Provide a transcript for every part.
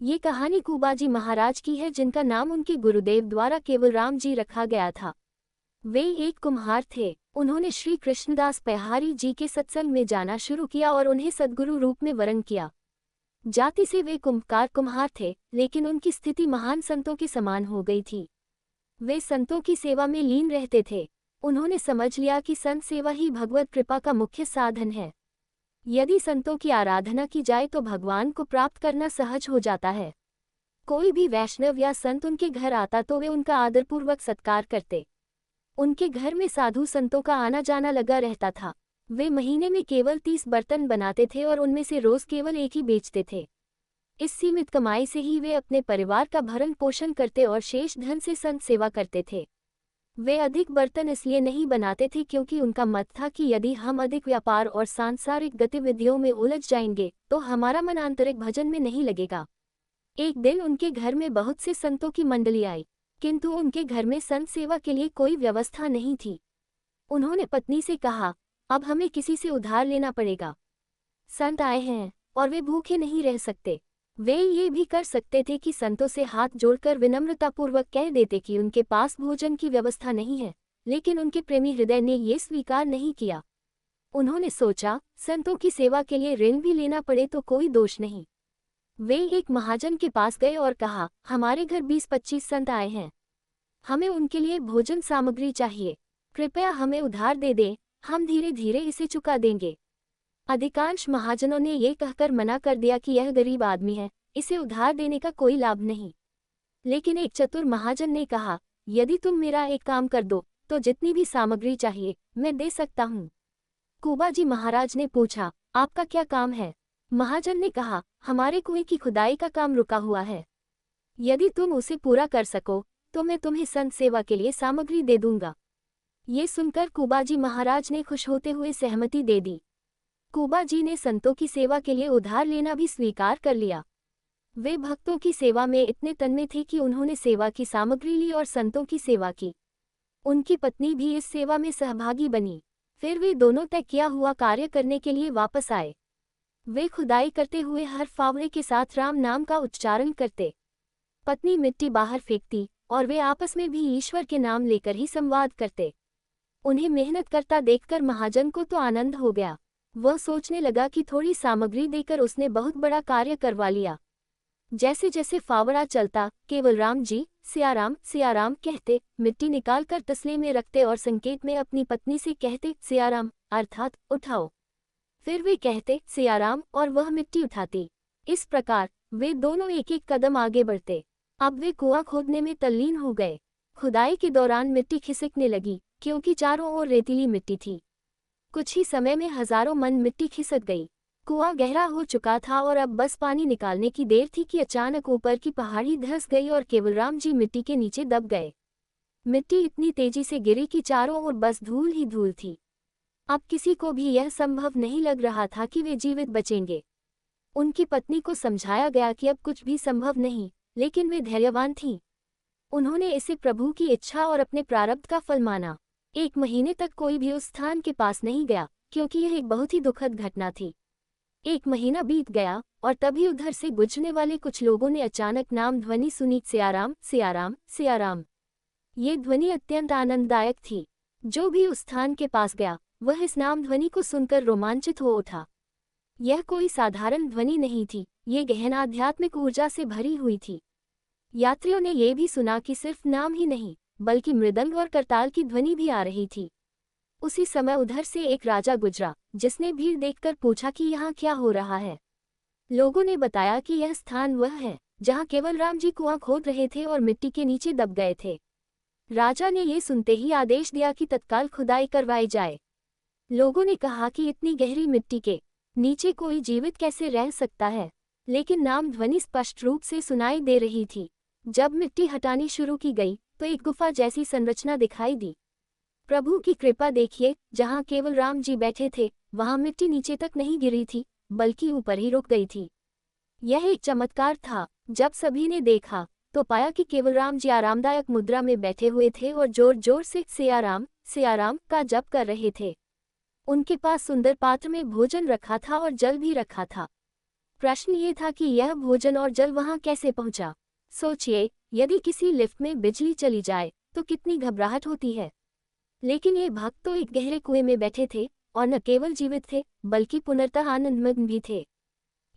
ये कहानी कुबाजी महाराज की है, जिनका नाम उनके गुरुदेव द्वारा केवल राम जी रखा गया था। वे एक कुम्हार थे। उन्होंने श्री कृष्णदास पहारी जी के सत्संग में जाना शुरू किया और उन्हें सद्गुरु रूप में वरण किया। जाति से वे कुम्हार थे, लेकिन उनकी स्थिति महान संतों के समान हो गई थी। वे संतों की सेवा में लीन रहते थे। उन्होंने समझ लिया कि संत सेवा ही भगवत कृपा का मुख्य साधन है। यदि संतों की आराधना की जाए तो भगवान को प्राप्त करना सहज हो जाता है। कोई भी वैष्णव या संत उनके घर आता तो वे उनका आदरपूर्वक सत्कार करते। उनके घर में साधु संतों का आना जाना लगा रहता था। वे महीने में केवल 30 बर्तन बनाते थे और उनमें से रोज केवल एक ही बेचते थे। इस सीमित कमाई से ही वे अपने परिवार का भरण पोषण करते और शेष धन से संत सेवा करते थे। वे अधिक बर्तन इसलिए नहीं बनाते थे क्योंकि उनका मत था कि यदि हम अधिक व्यापार और सांसारिक गतिविधियों में उलझ जाएंगे तो हमारा मन आंतरिक भजन में नहीं लगेगा। एक दिन उनके घर में बहुत से संतों की मंडली आई, किंतु उनके घर में संत सेवा के लिए कोई व्यवस्था नहीं थी। उन्होंने पत्नी से कहा, अब हमें किसी से उधार लेना पड़ेगा। संत आए हैं और वे भूखे नहीं रह सकते। वे ये भी कर सकते थे कि संतों से हाथ जोड़कर विनम्रतापूर्वक कह देते कि उनके पास भोजन की व्यवस्था नहीं है, लेकिन उनके प्रेमी हृदय ने ये स्वीकार नहीं किया। उन्होंने सोचा, संतों की सेवा के लिए ऋण भी लेना पड़े तो कोई दोष नहीं। वे एक महाजन के पास गए और कहा, हमारे घर 20-25 संत आए हैं। हमें उनके लिए भोजन सामग्री चाहिए। कृपया हमें उधार दे दें, हम धीरे धीरे इसे चुका देंगे। अधिकांश महाजनों ने ये कहकर मना कर दिया कि यह गरीब आदमी है, इसे उधार देने का कोई लाभ नहीं। लेकिन एक चतुर महाजन ने कहा, यदि तुम मेरा एक काम कर दो तो जितनी भी सामग्री चाहिए मैं दे सकता हूँ। कुबाजी महाराज ने पूछा, आपका क्या काम है? महाजन ने कहा, हमारे कुएं की खुदाई का काम रुका हुआ है। यदि तुम उसे पूरा कर सको तो मैं तुम्हें संत सेवा के लिए सामग्री दे दूंगा। ये सुनकर कुबाजी महाराज ने खुश होते हुए सहमति दे दी। कुबाजी ने संतों की सेवा के लिए उधार लेना भी स्वीकार कर लिया। वे भक्तों की सेवा में इतने तन्मय थे कि उन्होंने सेवा की सामग्री ली और संतों की सेवा की। उनकी पत्नी भी इस सेवा में सहभागी बनी। फिर वे दोनों तय किया हुआ कार्य करने के लिए वापस आए। वे खुदाई करते हुए हर फावड़े के साथ राम नाम का उच्चारण करते। पत्नी मिट्टी बाहर फेंकती और वे आपस में भी ईश्वर के नाम लेकर ही संवाद करते। उन्हें मेहनत करता देखकर महाजन को तो आनंद हो गया। वह सोचने लगा कि थोड़ी सामग्री देकर उसने बहुत बड़ा कार्य करवा लिया। जैसे जैसे फावड़ा चलता केवल राम जी सियाराम कहते, मिट्टी निकालकर तसले में रखते और संकेत में अपनी पत्नी से कहते सियाराम, अर्थात उठाओ। फिर वे कहते सियाराम और वह मिट्टी उठाती। इस प्रकार वे दोनों एक एक कदम आगे बढ़ते। अब वे कुआं खोदने में तल्लीन हो गए। खुदाई के दौरान मिट्टी खिसकने लगी क्योंकि चारों ओर रेतीली मिट्टी थी। कुछ ही समय में हजारों मन मिट्टी खिसक गई। कुआं गहरा हो चुका था और अब बस पानी निकालने की देर थी कि अचानक ऊपर की पहाड़ी धंस गई और केवल राम जी मिट्टी के नीचे दब गए। मिट्टी इतनी तेजी से गिरी कि चारों ओर बस धूल ही धूल थी। अब किसी को भी यह संभव नहीं लग रहा था कि वे जीवित बचेंगे। उनकी पत्नी को समझाया गया कि अब कुछ भी संभव नहीं, लेकिन वे धैर्यवान थीं। उन्होंने इसे प्रभु की इच्छा और अपने प्रारब्ध का फल माना। 1 महीने तक कोई भी उस स्थान के पास नहीं गया क्योंकि यह एक बहुत ही दुखद घटना थी। 1 महीना बीत गया और तभी उधर से गुजरने वाले कुछ लोगों ने अचानक नाम ध्वनि सुनी, सियाराम सियाराम सियाराम। ये ध्वनि अत्यंत आनंददायक थी। जो भी उस स्थान के पास गया वह इस नाम ध्वनि को सुनकर रोमांचित हो उठा। यह कोई साधारण ध्वनि नहीं थी, ये गहन आध्यात्मिक ऊर्जा से भरी हुई थी। यात्रियों ने यह भी सुना कि सिर्फ नाम ही नहीं बल्कि मृदंग और करताल की ध्वनि भी आ रही थी। उसी समय उधर से एक राजा गुजरा, जिसने भीड़ देखकर पूछा कि यहाँ क्या हो रहा है। लोगों ने बताया कि यह स्थान वह है जहाँ केवल राम जी कुआं खोद रहे थे और मिट्टी के नीचे दब गए थे। राजा ने ये सुनते ही आदेश दिया कि तत्काल खुदाई करवाई जाए। लोगों ने कहा कि इतनी गहरी मिट्टी के नीचे कोई जीवित कैसे रह सकता है, लेकिन नाम ध्वनि स्पष्ट रूप से सुनाई दे रही थी। जब मिट्टी हटानी शुरू की गई तो एक गुफा जैसी संरचना दिखाई दी। प्रभु की कृपा देखिए, जहाँ केवल राम जी बैठे थे वहाँ मिट्टी नीचे तक नहीं गिरी थी बल्कि ऊपर ही रुक गई थी। यह एक चमत्कार था। जब सभी ने देखा तो पाया कि केवल राम जी आरामदायक मुद्रा में बैठे हुए थे और जोर जोर से सियाराम सियाराम का जप कर रहे थे। उनके पास सुंदर पात्र में भोजन रखा था और जल भी रखा था। प्रश्न ये था कि यह भोजन और जल वहां कैसे पहुंचा। सोचिए, यदि किसी लिफ्ट में बिजली चली जाए तो कितनी घबराहट होती है। लेकिन ये भक्त तो एक गहरे कुएं में बैठे थे और न केवल जीवित थे बल्कि पुनर्तः आनंदमग्न भी थे।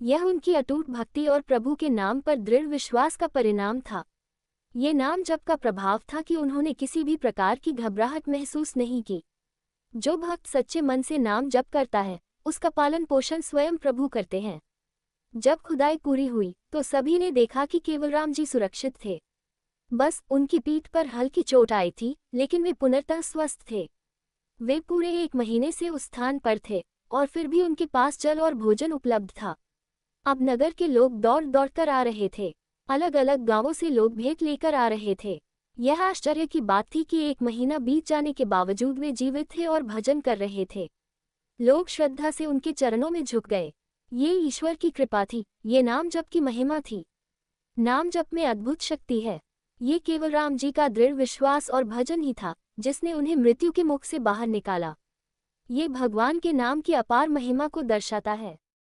यह उनकी अटूट भक्ति और प्रभु के नाम पर दृढ़ विश्वास का परिणाम था। ये नाम जप का प्रभाव था कि उन्होंने किसी भी प्रकार की घबराहट महसूस नहीं की। जो भक्त सच्चे मन से नाम जप करता है उसका पालन पोषण स्वयं प्रभु करते हैं। जब खुदाई पूरी हुई तो सभी ने देखा कि केवलराम जी सुरक्षित थे। बस उनकी पीठ पर हल्की चोट आई थी, लेकिन वे पुनर्तः स्वस्थ थे। वे पूरे 1 महीने से उस स्थान पर थे और फिर भी उनके पास जल और भोजन उपलब्ध था। अब नगर के लोग दौड़ दौड़ कर आ रहे थे। अलग अलग गांवों से लोग भेंट लेकर आ रहे थे। यह आश्चर्य की बात थी कि 1 महीना बीत जाने के बावजूद वे जीवित थे और भजन कर रहे थे। लोग श्रद्धा से उनके चरणों में झुक गए। ये ईश्वर की कृपा थी, ये नाम जप की महिमा थी। नाम जप में अद्भुत शक्ति है। ये केवलराम जी का दृढ़ विश्वास और भजन ही था जिसने उन्हें मृत्यु के मुख से बाहर निकाला। ये भगवान के नाम की अपार महिमा को दर्शाता है।